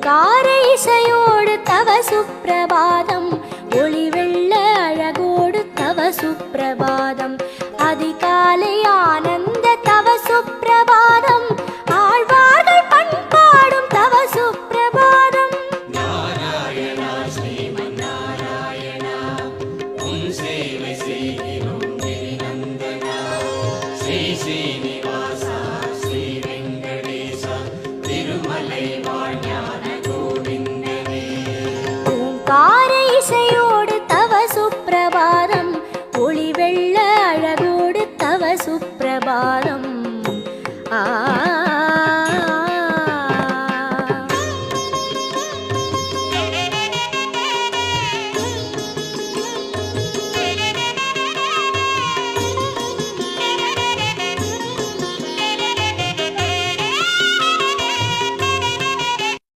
ஓங்கார இசையோடு தவ சுப்பிரபாதம், ஒளி வெள்ள அழகோடு தவ சுப்பிரபாதம், அதிகாலை ஆனந்த தவ சுப்பிரபாதம், ஆழ்வார்கள் பண்பாடும் தவ சுப்பிரபாதம். நாராயணா ஸ்ரீமன் நாராயணா, உன் சேவை செய்கிறோம் கிரிநந்தனா. ஸ்ரீ ஸ்ரீனிவாசா ஸ்ரீ வெங்கடேசா, திருமலை வாழ்ஞான